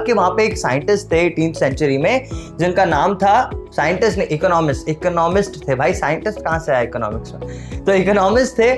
कि वहां पे एक साइंटिस्ट थे 18th सेंचुरी में जिनका नाम था, साइंटिस्ट ने, इकोनॉमिस्ट थे भाई, साइंटिस्ट कहां से आया इकोनॉमिक्स में, तो इकोनॉमिस्ट थे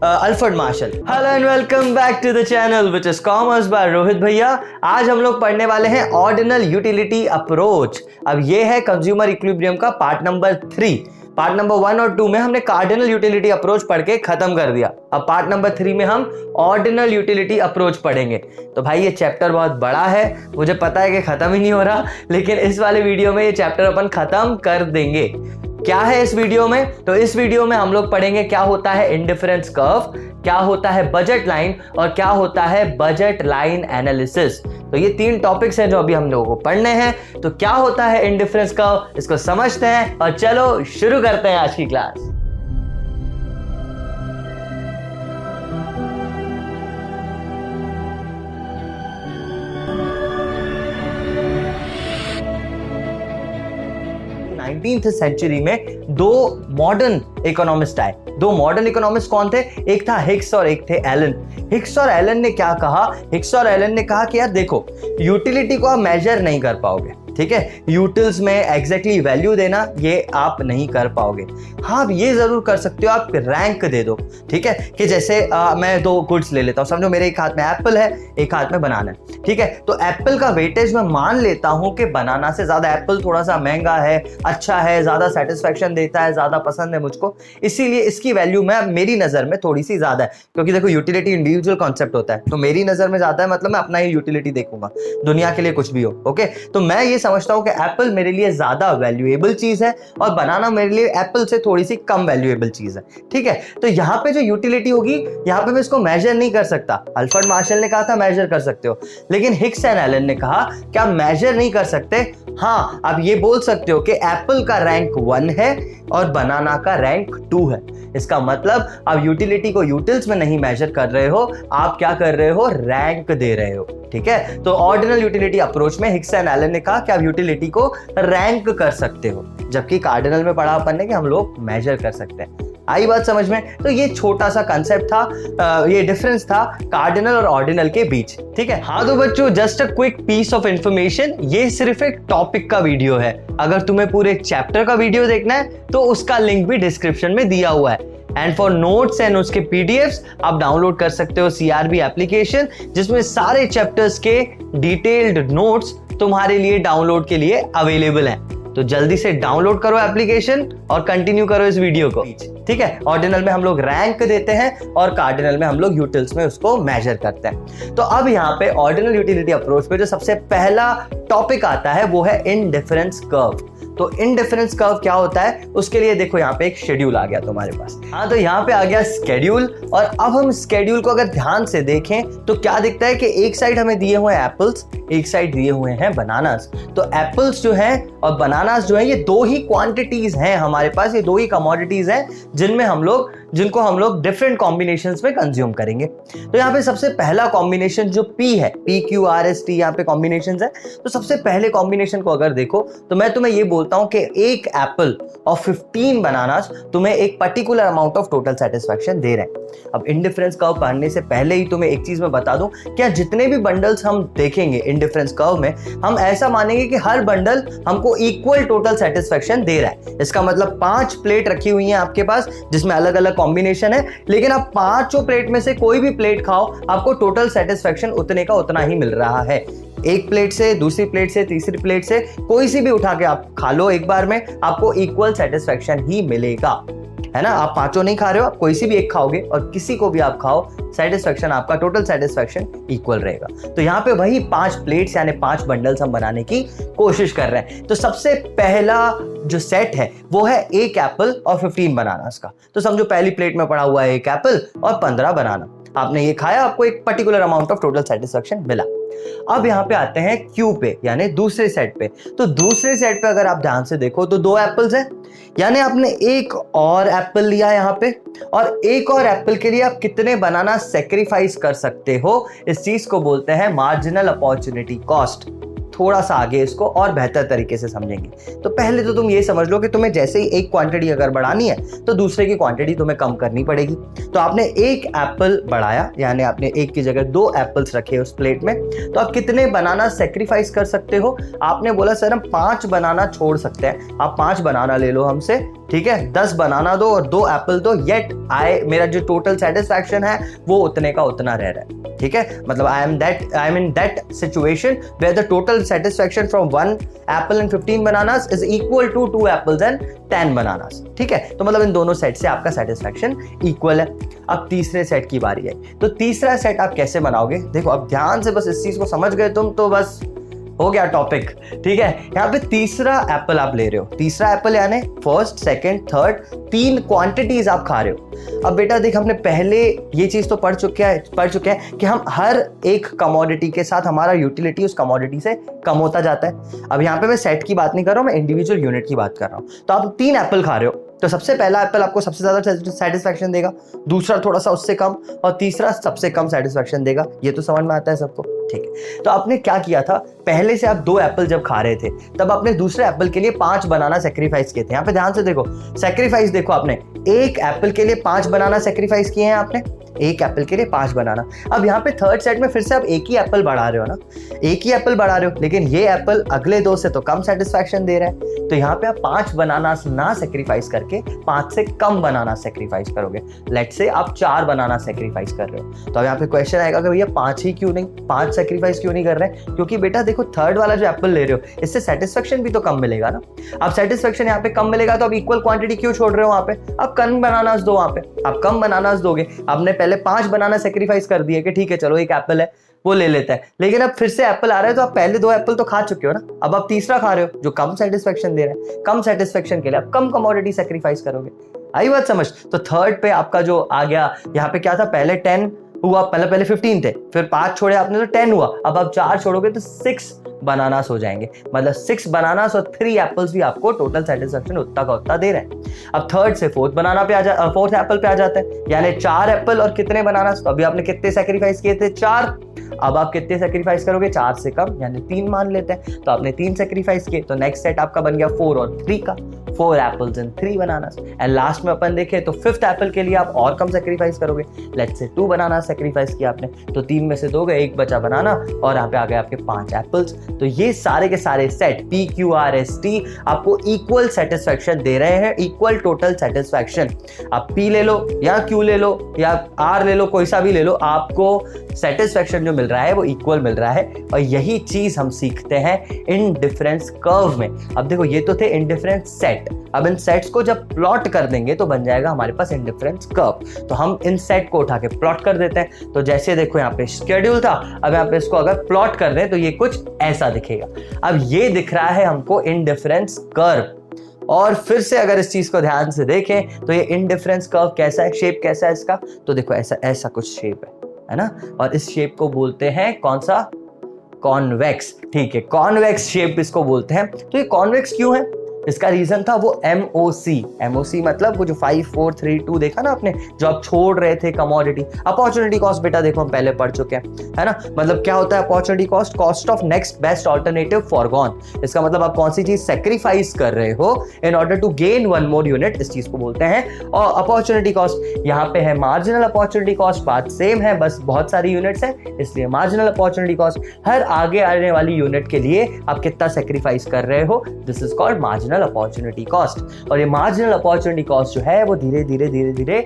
Alfred Marshall. Hello and welcome back to the channel which is commerce by Rohit Bhaiya. आज हम लोग पढ़ने वाले हैं ऑर्डिनल यूटिलिटी अप्रोच। अब ये है कंज्यूमर इक्विलिब्रियम का पार्ट नंबर 3। पार्ट नंबर 1 और 2 में हमने कार्डिनल यूटिलिटी अप्रोच पढ़ के खत्म कर दिया। अब पार्ट नंबर 3 में हम ऑर्डिनल यूटिलिटी अप्रोच पढ़ेंगे। तो भाई ये चैप्टर बहुत बड़ा है, मुझे पता है कि खत्म ही नहीं हो रहा, लेकिन इस वाले वीडियो में ये चैप्टर अपन खत्म कर देंगे। क्या है इस वीडियो में? तो इस वीडियो में हम लोग पढ़ेंगे क्या होता है इंडिफरेंस कर्व, क्या होता है बजट लाइन और क्या होता है बजट लाइन एनालिसिस। तो ये 3 टॉपिक्स हैं जो अभी हम लोगों को पढ़ने हैं। तो क्या होता है इंडिफरेंस कर्व, इसको समझते हैं और चलो शुरू करते हैं आज की क्लास। सेंचुरी में 2 मॉडर्न इकोनॉमिस्ट आए। 2 मॉडर्न इकोनॉमिस्ट कौन थे? एक था हिक्स और एक थे एलन। हिक्स और एलन ने क्या कहा? हिक्स और एलन ने कहा कि यार देखो, यूटिलिटी को आप मेजर नहीं कर पाओगे, ठीक है, यूटिल्स में एग्जैक्टली वैल्यू देना ये आप नहीं कर पाओगे। हाँ, आप ये जरूर कर सकते हो, आप रैंक दे दो, ठीक है, कि जैसे मैं 2 गुड्स ले लेता हूँ, समझो मेरे एक हाथ में एप्पल है, एक हाथ में बनाना है, ठीक है, तो एप्पल का वेटेज मैं मान लेता हूँ कि बनाना से ज्यादा एप्पल थोड़ा सा महंगा है, अच्छा है, ज्यादा सेटिस्फेक्शन देता है, ज्यादा पसंद है मुझको, इसीलिए इसकी वैल्यू में मेरी नजर में थोड़ी सी ज्यादा है। क्योंकि देखो यूटिलिटी इंडिविजुअल कॉन्सेप्ट होता है, तो मेरी नजर में ज्यादा है मतलब मैं अपना ही यूटिलिटी देखूंगा, दुनिया के लिए कुछ भी हो, ओके। तो मैं ये समझता हूं कि एप्पल मेरे लिए ज्यादा वैल्यूएबल चीज है और बनाना मेरे लिए एप्पल से थोड़ी सी कम वैल्यूएबल चीज है, ठीक है। तो यहां पे जो यूटिलिटी होगी, यहां पे मैं इसको मेजर नहीं कर सकता। अल्फ्रेड मार्शल ने कहा था मेजर कर सकते हो, लेकिन हिक्स एंड एलन ने कहा क्या मेजर नहीं कर सकते। हाँ, आप ये बोल सकते हो कि एप्पल का रैंक 1 है और बनाना का रैंक 2 है। इसका मतलब आप यूटिलिटी को यूटिल्स में नहीं मेजर कर रहे हो, आप क्या कर रहे हो, रैंक दे रहे हो, ठीक है। तो ऑर्डिनल यूटिलिटी अप्रोच में हिक्स एंड एलन ने कहा कि आप यूटिलिटी को रैंक कर सकते हो, जबकि कार्डिनल में पढ़ा अपन ने कि हम लोग मेजर कर सकते हैं। आई बात समझ में? तो ये छोटा सा कंसेप्ट था, ये डिफरेंस था कार्डिनल और ऑर्डिनल के बीच, ठीक है। हाँ तो बच्चों, just a quick piece of information, ये सिर्फ एक टॉपिक का वीडियो है। अगर तुम्हें पूरे चैप्टर का वीडियो देखना है तो उसका लिंक भी डिस्क्रिप्शन में दिया हुआ है। एंड फॉर नोट्स एंड उसके पीडीएफ्स आप डाउनलोड कर सकते हो सीआरबी एप्लीकेशन, जिसमें सारे चैप्टर्स के डिटेल्ड नोट्स तुम्हारे लिए डाउनलोड के लिए अवेलेबल हैं। तो जल्दी से डाउनलोड करो एप्लीकेशन और कंटिन्यू करो इस वीडियो को, ठीक है। ऑर्डिनल में हम लोग रैंक देते हैं और कार्डिनल में हम लोग यूटिल्स में उसको मेजर करते हैं। तो अब यहाँ पे ऑर्डिनल यूटिलिटी अप्रोच पे जो सबसे पहला टॉपिक आता है वो है इंडिफरेंस कर्व। तो इंडिफरेंस कर्व क्या होता है, उसके लिए देखो यहाँ पे एक शेड्यूल आ गया तुम्हारे पास। हाँ, तो यहाँ पे आ गया स्केड्यूल, और अब हम स्केड्यूल को अगर ध्यान से देखें तो क्या दिखता है कि एक साइड हमें दिए हुए हैं एप्पल्स, एक साइड दिए हुए हैं बनानास। तो एप्पल्स जो हैं और बनानास जो है, ये 2 ही क्वांटिटीज हैं हमारे पास, ये 2 ही कमोडिटीज हैं जिनको हम लोग डिफरेंट कॉम्बिनेशंस में कंज्यूम करेंगे। तो यहाँ पे सबसे पहला कॉम्बिनेशन जो P है, PQRST यहाँ पे कॉम्बिनेशंस है। तो सबसे पहले कॉम्बिनेशन को अगर देखो तो मैं तुम्हें ये बोलता हूं कि एक एप्पल और 15 बनानास तुम्हें एक particular amount of total satisfaction दे रहे हैं। अब इंडिफरेंस कर्व पढ़ने से पहले ही तुम्हें एक चीज मैं बता दूं, क्या जितने भी बंडल्स हम देखेंगे इंडिफरेंस कर्व में, हम ऐसा मानेंगे कि हर बंडल हमको इक्वल टोटल सेटिस्फैक्शन दे रहा है। इसका मतलब 5 प्लेट रखी हुई हैं आपके पास जिसमें अलग अलग कॉम्बिनेशन है, लेकिन आप 5 प्लेट में से कोई भी प्लेट खाओ, आपको टोटल सेटिस्फैक्शन उतने का उतना ही मिल रहा है। एक प्लेट से, दूसरी प्लेट से, तीसरी प्लेट से, कोई सी भी उठा के आप खा लो एक बार में, आपको इक्वल सेटिस्फैक्शन ही मिलेगा, है ना। आप 5 नहीं खा रहे हो, आप कोई सी भी एक खाओगे और किसी को भी आप खाओ, सेटिस्फैक्शन आपका टोटल सेटिस्फैक्शन इक्वल रहेगा। तो यहाँ पे वही 5 प्लेट्स यानी 5 बंडल्स हम बनाने की कोशिश कर रहे हैं। तो सबसे पहला जो सेट है वो है एक एप्पल और 15 बनानास का। तो समझो पहली प्लेट में पड़ा हुआ है एक एप्पल और 15 बनाना, आपने ये खाया, आपको एक particular amount of total satisfaction मिला। अब यहां पे आते हैं क्यू पे, यानी दूसरे सेट पे। तो दूसरे सेट पे अगर आप ध्यान से देखो तो 2 एप्पल्स हैं, यानी आपने एक और एप्पल लिया यहां पे, और एक और एप्पल के लिए आप कितने बनाना सेक्रीफाइस कर सकते हो, इस चीज को बोलते हैं मार्जिनल अपॉर्चुनिटी कॉस्ट। थोड़ा सा आगे इसको और बेहतर तरीके से समझेंगे। तो पहले तो तुम ये समझ लो कि तुम्हें जैसे ही एक क्वांटिटी अगर बढ़ानी है तो दूसरे की क्वांटिटी तुम्हें कम करनी पड़ेगी। तो आपने एक एप्पल बढ़ाया, यानी आपने एक की जगह 2 एप्पल्स रखे उस प्लेट में, तो आप कितने बनाना सेक्रीफाइस कर सकते हो? आपने बोला सर हम 5 बनाना छोड़ सकते हैं। आप 5 बनाना ले लो हमसे, ठीक है, 10 बनाना दो और 2 एप्पल दो, येट मेरा जो टोटल सेटिस्फैक्शन है वो उतने का उतना रह रहा है। ठीक है, मतलब I am in that situation where the total satisfaction from 1 apple and 15 bananas is equal to 2 apples and 10 bananas. ठीक है, तो मतलब इन दोनों सेट से आपका सेटिस्फैक्शन इक्वल है। अब तीसरे सेट की बारी है, तो तीसरा सेट आप कैसे बनाओगे? देखो अब ध्यान से बस इस चीज को समझ गए तुम तो बस हो गया टॉपिक। ठीक है, यहाँ पे तीसरा एप्पल आप ले रहे हो, तीसरा एप्पल यानी फर्स्ट, सेकंड, थर्ड, 3 क्वांटिटीज आप खा रहे हो। अब बेटा देख, हमने पहले ये चीज तो पढ़ चुके हैं कि हम हर एक कमोडिटी के साथ हमारा यूटिलिटी उस कमोडिटी से कम होता जाता है। अब यहाँ पे मैं सेट की बात नहीं कर रहा हूँ, मैं इंडिविजुअल यूनिट की बात कर रहा हूँ। तो आप 3 एप्पल खा रहे हो, तो सबसे पहला एप्पल आपको सबसे ज्यादा सेटिस्फैक्शन देगा, दूसरा थोड़ा सा उससे कम, और तीसरा सबसे कम सेटिस्फैक्शन देगा। ये तो समझ में आता है सबको? ठीक है, तो आपने क्या किया था, पहले से आप 2 एप्पल जब खा रहे थे तब आपने दूसरे एप्पल के लिए 5 बनाना सेक्रीफाइस किए थे। यहाँ पे ध्यान से देखो, सेक्रीफाइस देखो, आपने एक एप्पल के लिए 5 बनाना सेक्रीफाइस किए हैं, आपने एक एप्पल के लिए 5 बनाना। अब यहाँ पे थर्ड सेट में फिर से आप एक ही एप्पल बढ़ा रहे हो ना, एक ही एप्पल बढ़ा रहे हो, लेकिन ये एप्पल अगले 2 से तो कम सेटिस्फैक्शन दे रहा है। तो यहाँ पे आप 5 बनाना ना सेक्रीफाइस करके 5 से कम बनाना सेक्रीफाइस करोगे। लेट्स से आप 4 बनाना सेक्रीफाइस कर रहे हो, तो अब यहाँ पे क्वेश्चन आएगा कि भैया 5 ही क्यों नहीं, 5 सेक्रीफाइस क्यों नहीं कर रहे हैं? क्योंकि बेटा देखो, थर्ड वाला जो एप्पल ले रहे हो इससे सेटिस्फैक्शन भी तो कम मिलेगा ना। अब सेटिस्फैक्शन यहाँ पे कम मिलेगा तो अब इक्वल क्वांटिटी क्यों छोड़ रहे हो? वहां पे आप कम बनानास दो, वहां पे आप कम बनानास दोगे। आपने पहले 5 बनाना सेक्रीफाइस कर दिए कि ठीक है चलो एक एप्पल है वो ले लेता है, लेकिन अब फिर से एप्पल आ रहा है तो आप पहले 2 एप्पल तो खा चुके हो ना, अब आप तीसरा खा रहे हो जो कम सेटिस्फैक्शन दे रहा है। कम सेटिस्फैक्शन के लिए आप कम कमोडिटी सेक्रीफाइस करोगे। आई बात समझ? तो थर्ड पे आपका जो आ गया, यहाँ पे क्या था, पहले 10 हुआ, पहले 15 थे, फिर 5 छोड़े आपने तो 10 हुआ। अब आप 4 छोड़ोगे तो 6 बनानास हो जाएंगे, मतलब 6 बनानास और 3 एप्पल्स भी आपको टोटल सेटिस्फैक्शन उतना का उतना दे रहे हैं। अब थर्ड से फोर्थ एप्पल पे आ जाते हैं, यानी 4 एप्पल और कितने बनानास। तो अभी आपने कितने सेक्रीफाइस किए थे? 4। अब आप कितने सेक्रीफाइस करोगे? 4 से कम, यानी 3 मान लेते हैं। तो आपने 3 सेक्रीफाइस किए, तो नेक्स्ट सेट आपका बन गया 4 और 3 का, 4 apples and 3 bananas. And last में अपन देखें तो 5th एप्पल के लिए आप और कम सेक्रीफाइस करोगे। लेट्स से 2 बनाना सेक्रीफाइस किया आपने, तो 3 में से 2 गए, 1 बचा बनाना, और यहाँ पे आ गए आपके 5 एप्पल्स। तो ये सारे के सारे सेट PQRST आपको इक्वल सेटिस्फैक्शन दे रहे हैं, इक्वल टोटल सेटिस्फैक्शन। आप P ले लो या Q ले लो या R ले लो, कोई सा भी ले लो, आपको सेटिस्फैक्शन जो मिल रहा है वो इक्वल मिल रहा है। और यही चीज हम सीखते हैं इंडिफरेंस कर्व में। अब देखो, ये तो थे इंडिफरेंस सेट, अब इन सेट्स को जब प्लॉट कर देंगे तो बन जाएगा हमारे पास इंडिफरेंस कर्व। तो हम इन सेट को उठा के प्लॉट कर देते हैं। तो जैसे देखो यहाँ पे शेड्यूल था, अब यहाँ पे इसको अगर प्लॉट कर दें तो ये कुछ ऐसा दिखेगा। अब ये दिख रहा है हमको इंडिफरेंस कर्व। और फिर से अगर इस चीज को ध्यान से देखें तो ये इंडिफरेंस कर्व कैसा है, शेप कैसा है इसका, तो देखो ऐसा कुछ शेप है ना। और इस शेप को बोलते हैं कौन सा? कॉन्वेक्स। ठीक है, कॉन्वेक्स शेप इसको बोलते हैं। तो ये कॉन्वेक्स क्यों है? इसका रीजन था वो MOC मतलब वो जो 5 4 3 2 देखा ना आपने, जो आप छोड़ रहे थे कमोडिटी। अपॉर्चुनिटी कॉस्ट बेटा देखो हम पहले पढ़ चुके हैं, है ना। मतलब क्या होता है opportunity cost? Cost of next best alternative foregone. इसका मतलब आप कौन सी चीज सेक्रीफाइस कर रहे हो in order to gain 1 more unit, इस चीज को बोलते हैं और अपॉर्चुनिटी कॉस्ट। यहाँ पे है मार्जिनल अपॉर्चुनिटी कॉस्ट, बात सेम है, बस बहुत सारी यूनिट्स है इसलिए मार्जिनल अपॉर्चुनिटी कॉस्ट। हर आगे आने वाली यूनिट के लिए आप कितना सेक्रीफाइस कर रहे हो, this is called marginal opportunity cost. और ये मार्जिनल अपॉर्चुनिटी कॉस्ट जो है वो धीरे धीरे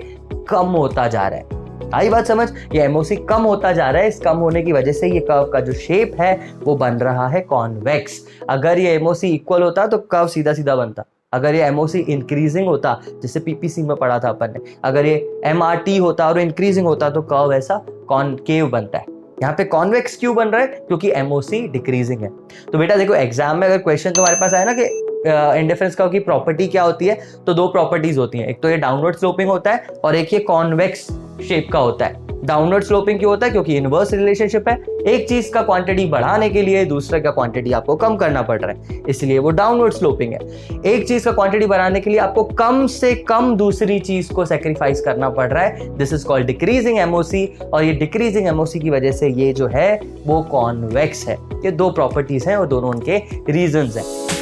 कम होता जा रहा है। आई बात समझ? ये MOC कम होता जा रहा है, इस कम होने की वजह से ये कर्व का जो शेप है वो बन रहा है कॉन्वेक्स। अगर ये MOC इक्वल होता तो कर्व सीधा सीधा बनता। अगर ये MOC इंक्रीजिंग होता, जैसे PPC में पढ़ा था अपन ने, अगर ये MRT होता और इंक्रीजिंग होता तो कर्व ऐसा कॉनकेव बनता है। यहाँ पे कॉन्वेक्स क्यों बन रहा है? क्योंकि MOC डिक्रीजिंग है। तो बेटा देखो, एग्जाम में अगर क्वेश्चन तुम्हारे पास आए ना कि इंडिफरेंस कर्व की प्रॉपर्टी क्या होती है, तो 2 प्रॉपर्टीज होती हैं। एक तो ये डाउनवर्ड स्लोपिंग होता है और एक ये कॉन्वेक्स शेप का होता है। डाउनवर्ड स्लोपिंग क्यों होता है? क्योंकि इनवर्स रिलेशनशिप है, एक चीज का क्वांटिटी बढ़ाने के लिए दूसरे का क्वांटिटी आपको कम करना पड़ रहा है, इसलिए वो डाउनवर्ड स्लोपिंग है। एक चीज का क्वांटिटी बढ़ाने के लिए आपको कम से कम दूसरी चीज को सेक्रीफाइस करना पड़ रहा है, this is called decreasing MOC. और ये डिक्रीजिंग एमओसी की वजह से ये जो है वो कॉन्वेक्स है। ये दो प्रॉपर्टीज हैं और दोनों उनके रीजंस हैं।